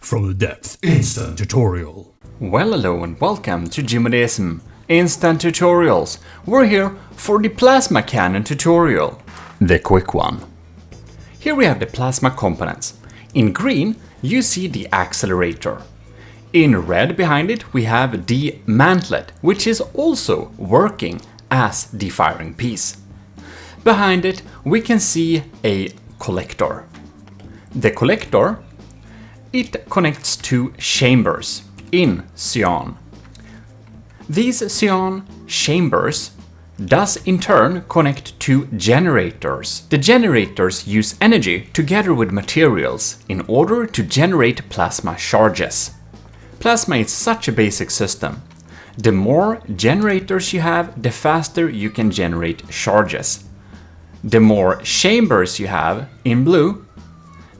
from the depths instant tutorial. Well, hello and welcome to Gmodism instant tutorials. We're here for the plasma cannon tutorial, the quick one. Here we have the plasma components. In green you see the accelerator. In red behind it we have the mantlet, which is also working as the firing piece. Behind it we can see a collector. The collector, it connects to chambers in cyan. These cyan chambers does in turn connect to generators. The generators use energy together with materials in order to generate plasma charges. Plasma is such a basic system. The more generators you have, the faster you can generate charges. The more chambers you have, in blue,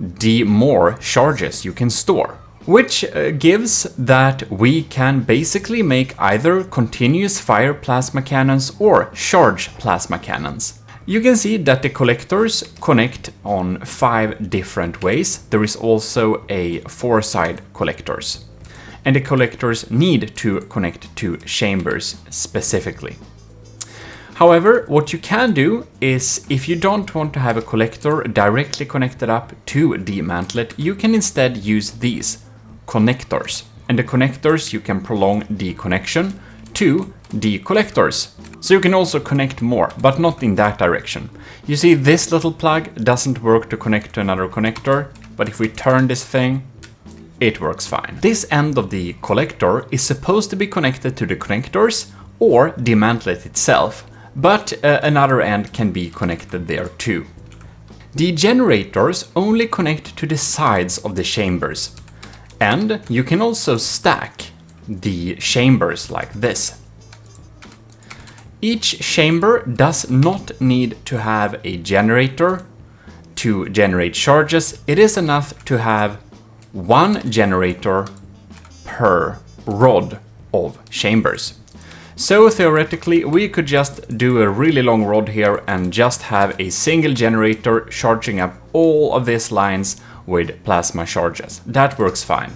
the more charges you can store. Which gives that we can basically make either continuous fire plasma cannons or charge plasma cannons. You can see that the collectors connect on 5 different ways. There is also a 4-side collectors. And the collectors need to connect to chambers specifically. However, what you can do is, if you don't want to have a collector directly connected up to the mantlet, you can instead use these connectors. And the connectors, you can prolong the connection to the collectors. So you can also connect more, but not in that direction. You see, this little plug doesn't work to connect to another connector, but if we turn this thing, it works fine. This end of the collector is supposed to be connected to the connectors or the mantlet itself, but another end can be connected there too. The generators only connect to the sides of the chambers, and you can also stack the chambers like this. Each chamber does not need to have a generator to generate charges. It is enough to have one generator per rod of chambers. So theoretically we could just do a really long rod here and just have a single generator charging up all of these lines with plasma charges. That works fine.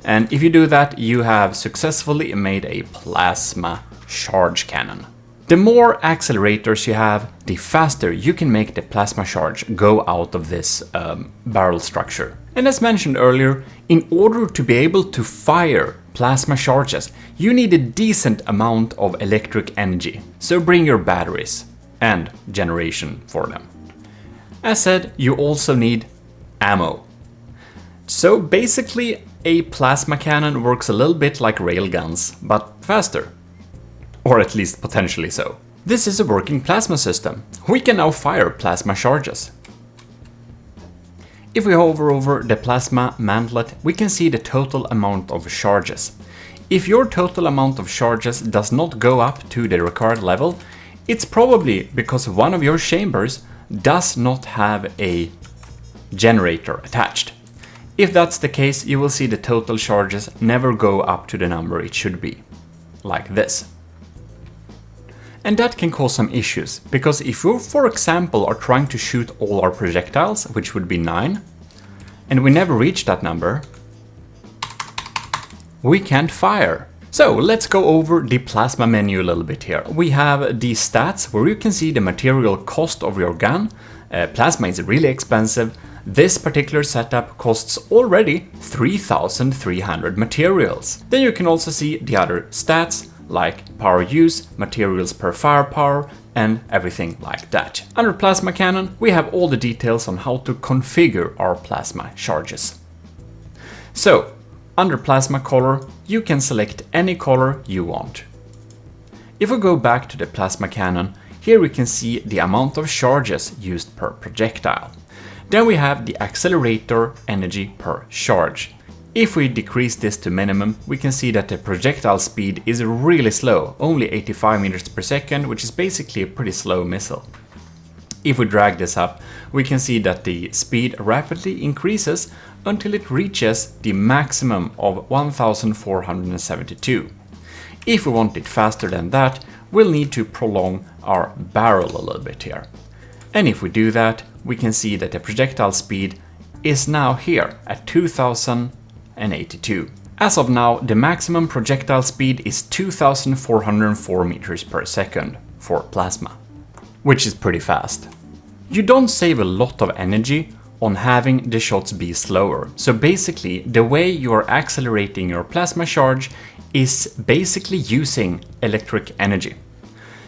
And if you do that, you have successfully made a plasma charge cannon. The more accelerators you have, the faster you can make the plasma charge go out of this barrel structure. And as mentioned earlier, in order to be able to fire plasma charges, you need a decent amount of electric energy. So bring your batteries and generation for them. As said, you also need ammo. So basically, a plasma cannon works a little bit like railguns, but faster. Or at least potentially so. This is a working plasma system. We can now fire plasma charges. If we hover over the plasma mantlet, we can see the total amount of charges. If your total amount of charges does not go up to the required level, it's probably because one of your chambers does not have a generator attached. If that's the case, you will see the total charges never go up to the number it should be, like this. And that can cause some issues, because if we, for example, are trying to shoot all our projectiles, which would be 9, and we never reach that number, we can't fire. So let's go over the plasma menu a little bit here. We have the stats where you can see the material cost of your gun. Plasma is really expensive. This particular setup costs already 3,300 materials. Then you can also see the other stats like power use, materials per firepower, and everything like that. Under plasma cannon, we have all the details on how to configure our plasma charges. So, under plasma color, you can select any color you want. If we go back to the plasma cannon, here we can see the amount of charges used per projectile. Then we have the accelerator energy per charge. If we decrease this to minimum, we can see that the projectile speed is really slow, only 85 meters per second, which is basically a pretty slow missile. If we drag this up, we can see that the speed rapidly increases until it reaches the maximum of 1472. If we want it faster than that, we'll need to prolong our barrel a little bit here. And if we do that, we can see that the projectile speed is now here at 2000 182. As of now, the maximum projectile speed is 2404 meters per second for plasma, which is pretty fast. You don't save a lot of energy on having the shots be slower. So basically, the way you are accelerating your plasma charge is basically using electric energy.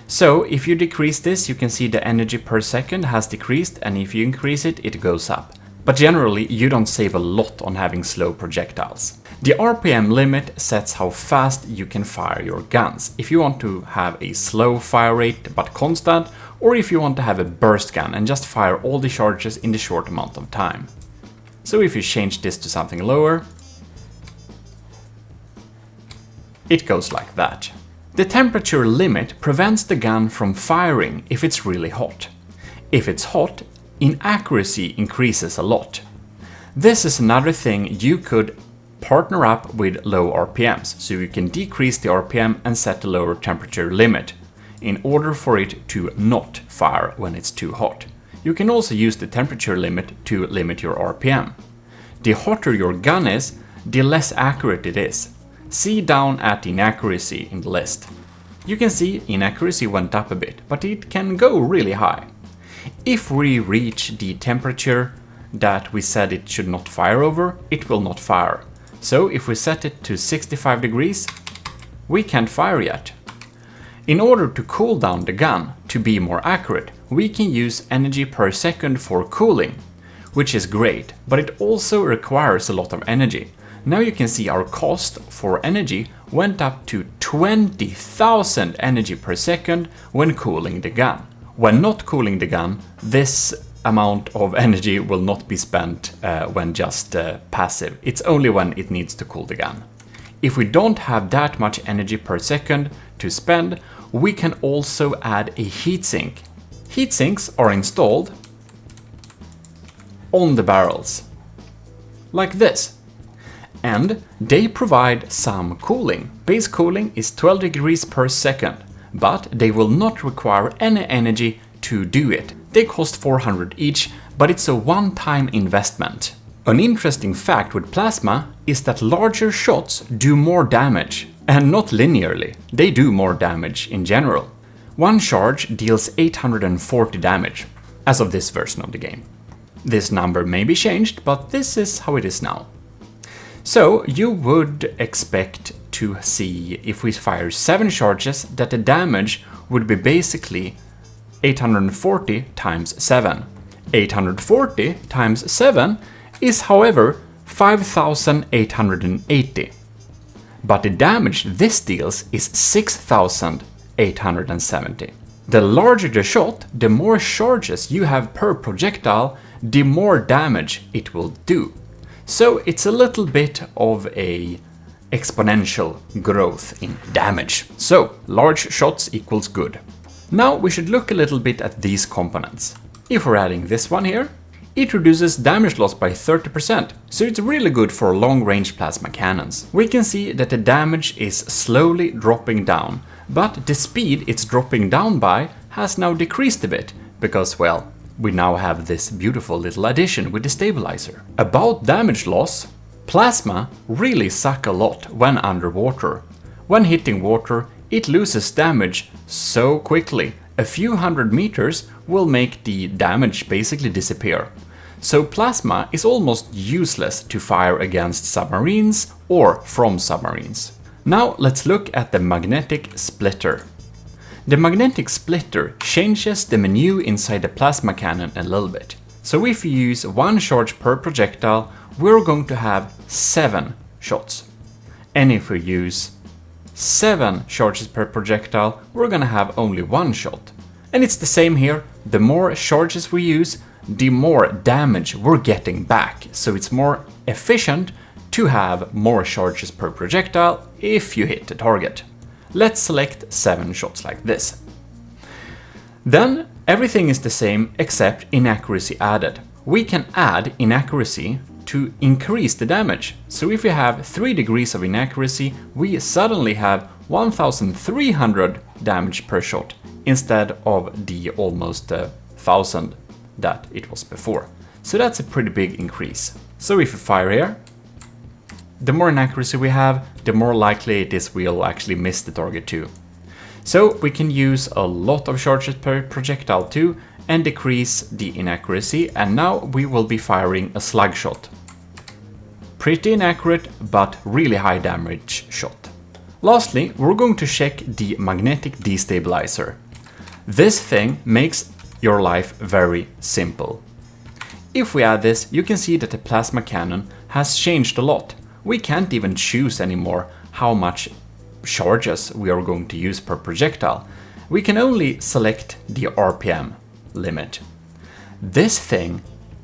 So if you decrease this, you can see the energy per second has decreased, and if you increase it, it goes up. But generally, you don't save a lot on having slow projectiles. The RPM limit sets how fast you can fire your guns. If you want to have a slow fire rate but constant, or if you want to have a burst gun and just fire all the charges in the short amount of time. So if you change this to something lower, it goes like that. The temperature limit prevents the gun from firing if it's really hot. If it's hot, inaccuracy increases a lot. This is another thing you could partner up with low RPMs, so you can decrease the RPM and set a lower temperature limit in order for it to not fire when it's too hot. You can also use the temperature limit to limit your RPM. The hotter your gun is, the less accurate it is. See down at inaccuracy in the list. You can see inaccuracy went up a bit, but it can go really high. If we reach the temperature that we said it should not fire over, it will not fire. So if we set it to 65 degrees, we can't fire yet. In order to cool down the gun to be more accurate, we can use energy per second for cooling, which is great, but it also requires a lot of energy. Now you can see our cost for energy went up to 20,000 energy per second when cooling the gun. When not cooling the gun, this amount of energy will not be spent when just passive. It's only when it needs to cool the gun. If we don't have that much energy per second to spend, we can also add a heatsink. Heatsinks are installed on the barrels, like this. And they provide some cooling. Base cooling is 12 degrees per second, but they will not require any energy to do it. They cost 400 each, but it's a one-time investment. An interesting fact with plasma is that larger shots do more damage, and not linearly. They do more damage in general. One charge deals 840 damage, as of this version of the game. This number may be changed, but this is how it is now. So you would expect to see, if we fire 7 charges, that the damage would be basically 840 times 7. 840 times 7 is, however, 5,880. But the damage this deals is 6,870. The larger the shot, the more charges you have per projectile, the more damage it will do. So it's a little bit of a exponential growth in damage. So large shots equals good. Now we should look a little bit at these components. If we're adding this one here, it reduces damage loss by 30%, so it's really good for long-range plasma cannons. We can see that the damage is slowly dropping down, but the speed it's dropping down by has now decreased a bit, because, well, we now have this beautiful little addition with the stabilizer. About damage loss, plasma really suck a lot when underwater. When hitting water, it loses damage so quickly. A few hundred meters will make the damage basically disappear. So plasma is almost useless to fire against submarines or from submarines. Now let's look at the magnetic splitter. The magnetic splitter changes the menu inside the plasma cannon a little bit. So if you use 1 charge per projectile, we're going to have 7 shots. And if we use 7 charges per projectile, we're gonna have only 1 shot. And it's the same here. The more charges we use, the more damage we're getting back. So it's more efficient to have more charges per projectile if you hit the target. Let's select 7 shots like this. Then everything is the same except inaccuracy added. We can add inaccuracy to increase the damage. So if we have 3 degrees of inaccuracy, we suddenly have 1,300 damage per shot instead of the almost 1,000 that it was before. So that's a pretty big increase. So if we fire here, the more inaccuracy we have, the more likely it is we'll actually miss the target too. So we can use a lot of charges per projectile too and decrease the inaccuracy, and now we will be firing a slug shot. Pretty inaccurate but really high damage shot. Lastly, we're going to check the magnetic destabilizer. This thing makes your life very simple. If we add this, you can see that the plasma cannon has changed a lot. We can't even choose anymore how much charges we are going to use per projectile. We can only select the RPM limit. This thing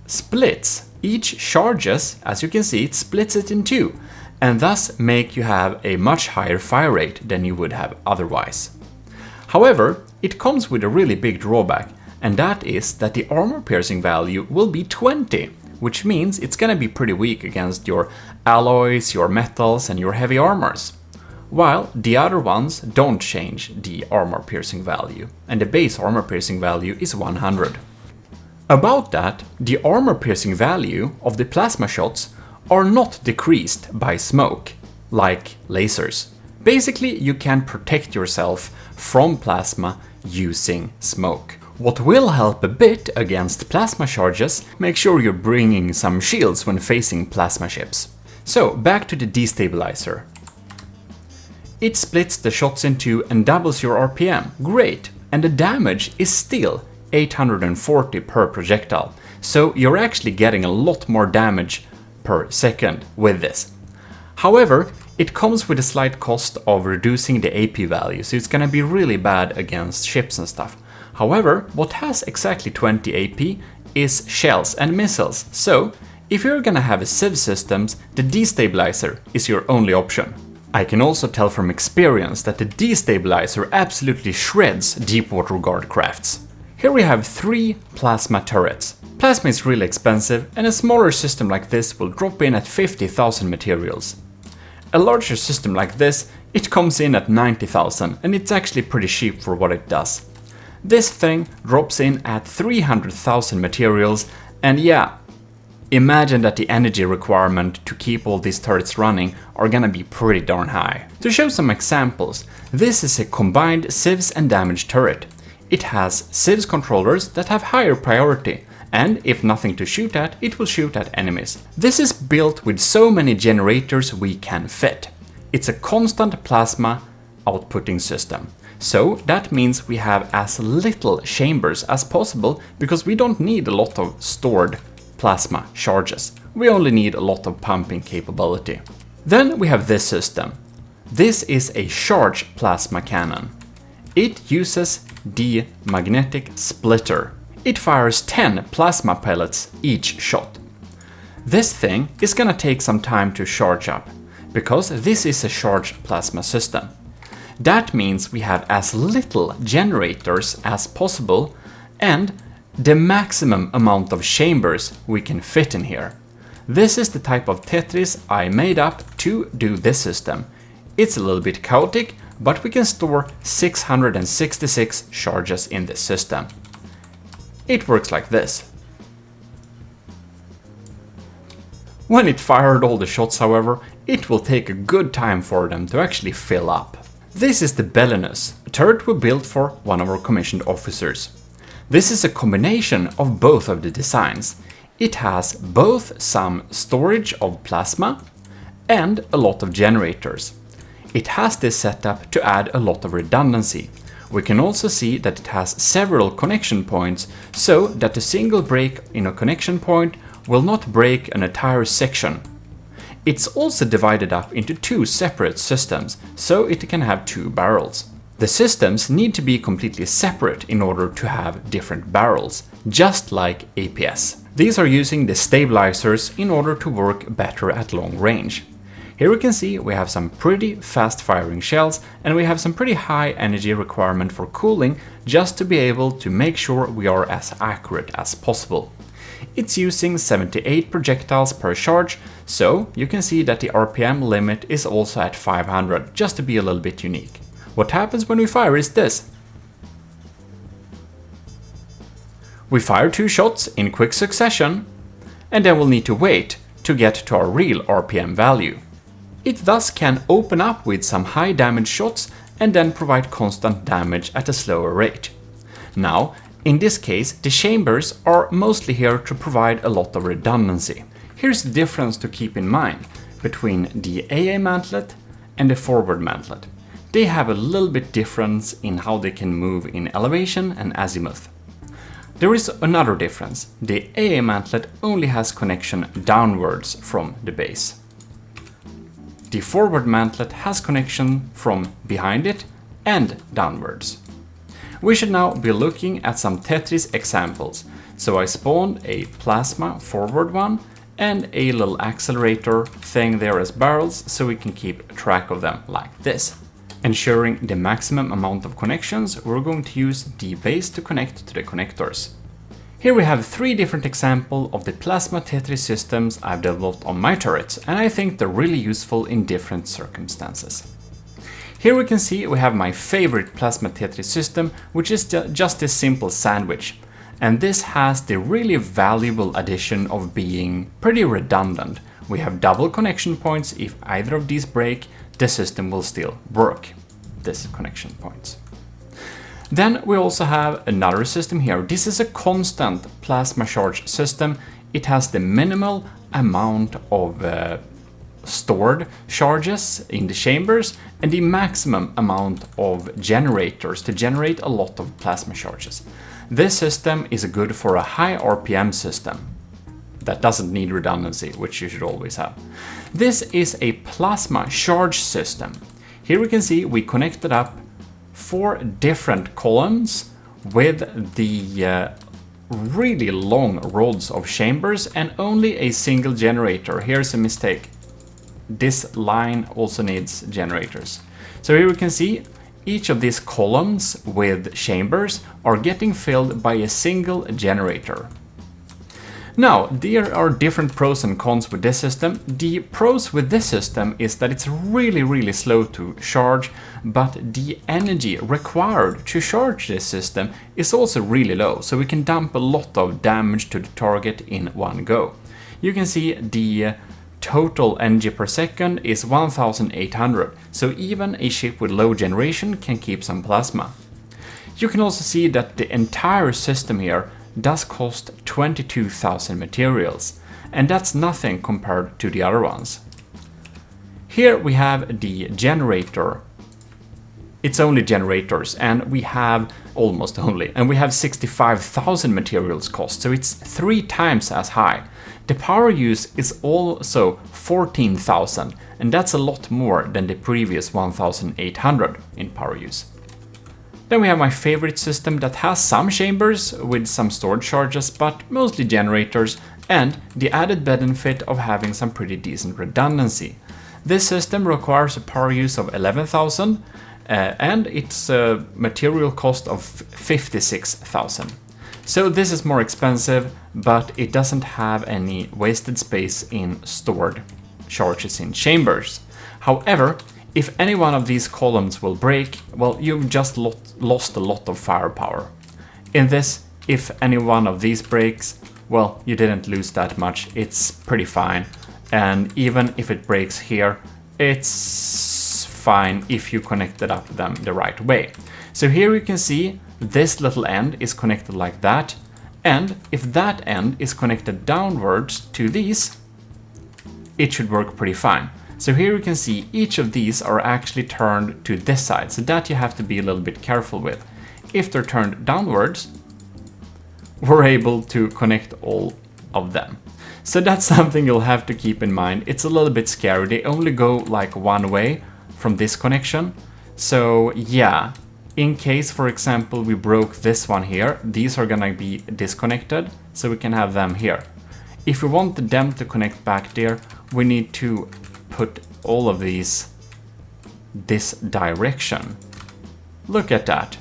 splits each charges, as you can see, it splits it in two, and thus make you have a much higher fire rate than you would have otherwise. However, it comes with a really big drawback, and that is that the armor piercing value will be 20, which means it's gonna be pretty weak against your alloys, your metals, and your heavy armors. While the other ones don't change the armor piercing value, and the base armor piercing value is 100. About that, the armor piercing value of the plasma shots are not decreased by smoke, like lasers. Basically, you can protect yourself from plasma using smoke. What will help a bit against plasma charges, make sure you're bringing some shields when facing plasma ships. So, back to the destabilizer. It splits the shots in two and doubles your RPM. Great! And the damage is still 840 per projectile. So you're actually getting a lot more damage per second with this. However, it comes with a slight cost of reducing the AP value, so it's gonna be really bad against ships and stuff. However, what has exactly 20 AP is shells and missiles. So if you're gonna have a civ systems, the destabilizer is your only option. I can also tell from experience that the destabilizer absolutely shreds deepwater guard crafts. Here we have 3 plasma turrets. Plasma is really expensive, and a smaller system like this will drop in at 50,000 materials. A larger system like this, it comes in at 90,000, and it's actually pretty cheap for what it does. This thing drops in at 300,000 materials, and yeah, imagine that the energy requirement to keep all these turrets running are gonna be pretty darn high. To show some examples, this is a combined civs and damage turret. It has civs controllers that have higher priority, and if nothing to shoot at, it will shoot at enemies. This is built with so many generators we can fit. It's a constant plasma outputting system. So that means we have as little chambers as possible because we don't need a lot of stored plasma charges. We only need a lot of pumping capability. Then we have this system. This is a charge plasma cannon. It uses the magnetic splitter. It fires 10 plasma pellets each shot. This thing is gonna take some time to charge up, because this is a charged plasma system. That means we have as little generators as possible and the maximum amount of chambers we can fit in here. This is the type of Tetris I made up to do this system. It's a little bit chaotic, but we can store 666 charges in this system. It works like this. When it fired all the shots, however, it will take a good time for them to actually fill up. This is the Belinus, a turret we built for one of our commissioned officers. This is a combination of both of the designs. It has both some storage of plasma and a lot of generators. It has this setup to add a lot of redundancy. We can also see that it has several connection points so that a single break in a connection point will not break an entire section. It's also divided up into 2 separate systems, so it can have 2 barrels. The systems need to be completely separate in order to have different barrels, just like APS. These are using the stabilizers in order to work better at long range. Here we can see we have some pretty fast firing shells, and we have some pretty high energy requirement for cooling just to be able to make sure we are as accurate as possible. It's using 78 projectiles per charge, so you can see that the RPM limit is also at 500, just to be a little bit unique. What happens when we fire is this. We fire 2 shots in quick succession, and then we'll need to wait to get to our real RPM value. It thus can open up with some high damage shots and then provide constant damage at a slower rate. Now, in this case, the chambers are mostly here to provide a lot of redundancy. Here's the difference to keep in mind between the AA mantlet and the forward mantlet. They have a little bit difference in how they can move in elevation and azimuth. There is another difference. The AA mantlet only has connection downwards from the base. The forward mantlet has connection from behind it and downwards. We should now be looking at some Tetris examples. So I spawned a plasma forward one and a little accelerator thing there as barrels so we can keep track of them like this. Ensuring the maximum amount of connections, we're going to use the base to connect to the connectors. Here we have 3 different examples of the plasma Tetris systems I've developed on my turrets, and I think they're really useful in different circumstances. Here we can see we have my favorite plasma Tetris system, which is just this simple sandwich. And this has the really valuable addition of being pretty redundant. We have double connection points. If either of these break, the system will still work. This connection points. Then we also have another system here. This is a constant plasma charge system. It has the minimal amount of stored charges in the chambers and the maximum amount of generators to generate a lot of plasma charges. This system is good for a high RPM system that doesn't need redundancy, which you should always have. This is a plasma charge system. Here we can see we connected up 4 different columns with the really long rods of chambers and only a single generator. Here's a mistake. This line also needs generators. So here we can see each of these columns with chambers are getting filled by a single generator. Now, there are different pros and cons with this system. The pros with this system is that it's really slow to charge, but the energy required to charge this system is also really low, so we can dump a lot of damage to the target in one go. You can see the total energy per second is 1800, so even a ship with low generation can keep some plasma. You can also see that the entire system here does cost 22,000 materials, and that's nothing compared to the other ones. Here we have the generator. It's only generators, and we have almost only, and we have 65,000 materials cost, so it's 3 times as high. The power use is also 14,000, and that's a lot more than the previous 1,800 in power use. Then we have my favorite system that has some chambers with some stored charges, but mostly generators, and the added benefit of having some pretty decent redundancy. This system requires a power use of 11,000 and its material cost of 56,000. So this is more expensive, but it doesn't have any wasted space in stored charges in chambers. However, if any one of these columns will break, well, you've just lost a lot of firepower. In this, if any one of these breaks, well, you didn't lose that much, it's pretty fine. And even if it breaks here, it's fine if you connected up them the right way. So here you can see this little end is connected like that, and if that end is connected downwards to these, it should work pretty fine. So here you can see each of these are actually turned to this side, so that you have to be a little bit careful with. If they're turned downwards, we're able to connect all of them. So that's something you'll have to keep in mind. It's a little bit scary. They only go like one way from this connection. So yeah, in case, for example, we broke this one here, these are gonna be disconnected, so we can have them here. If we want them to connect back there, we need to put all of these this direction. Look at that.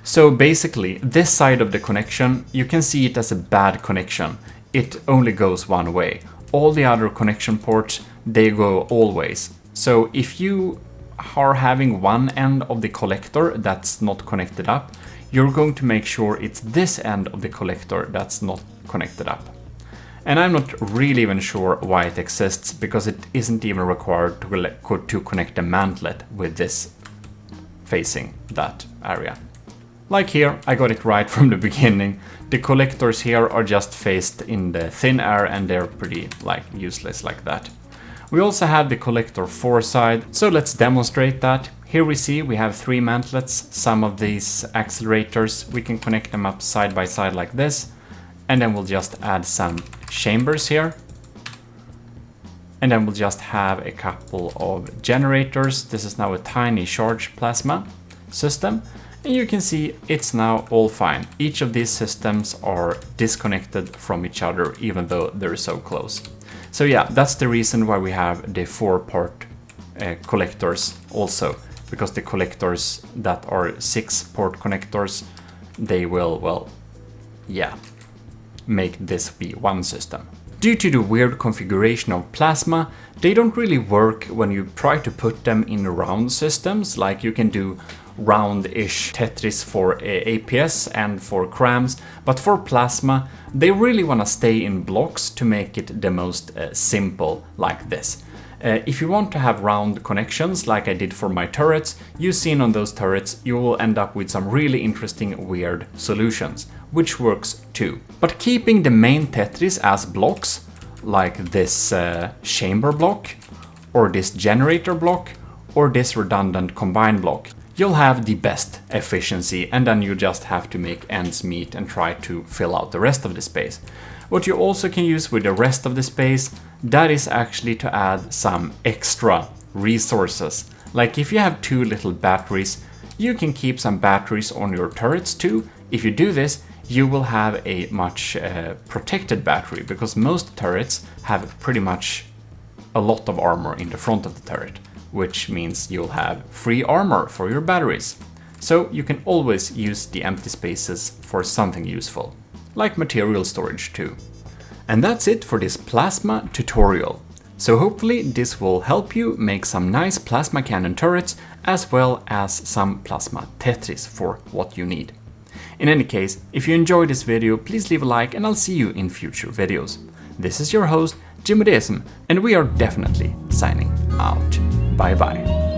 So basically, this side of the connection, you can see it as a bad connection. It only goes one way. All the other connection ports, they go all ways. So if you are having one end of the collector that's not connected up, you're going to make sure it's this end of the collector that's not connected up. And I'm not really even sure why it exists, because it isn't even required to connect a mantlet with this facing that area. Like here, I got it right from the beginning. The collectors here are just faced in the thin air, and they're pretty useless like that. We also have the collector 4 side, so let's demonstrate that. Here we see we have 3 mantlets. Some of these accelerators, we can connect them up side by side like this, and then we'll just add some chambers here. And then we'll just have a couple of generators. This is now a tiny charge plasma system. And you can see it's now all fine. Each of these systems are disconnected from each other, even though they're so close. So yeah, that's the reason why we have the 4-port collectors also, because the collectors that are 6-port connectors, they will, well, yeah, make this be one system. Due to the weird configuration of plasma, they don't really work when you try to put them in round systems, like you can do round-ish Tetris for APS and for crams, but for plasma, they really want to stay in blocks to make it the most simple, like this. If you want to have round connections, like I did for my turrets, you see on those turrets, you will end up with some really interesting, weird solutions, which works too. But keeping the main Tetris as blocks, like this chamber block, or this generator block, or this redundant combine block, you'll have the best efficiency, and then you just have to make ends meet and try to fill out the rest of the space. What you also can use with the rest of the space, that is actually to add some extra resources. Like if you have 2 little batteries, you can keep some batteries on your turrets too. If you do this, you will have a much protected battery, because most turrets have pretty much a lot of armor in the front of the turret, which means you'll have free armor for your batteries. So you can always use the empty spaces for something useful, like material storage too. And that's it for this plasma tutorial. So hopefully this will help you make some nice plasma cannon turrets, as well as some plasma Tetris for what you need. In any case, if you enjoyed this video, please leave a like, and I'll see you in future videos. This is your host, Gmodism, and we are definitely signing out. Bye bye.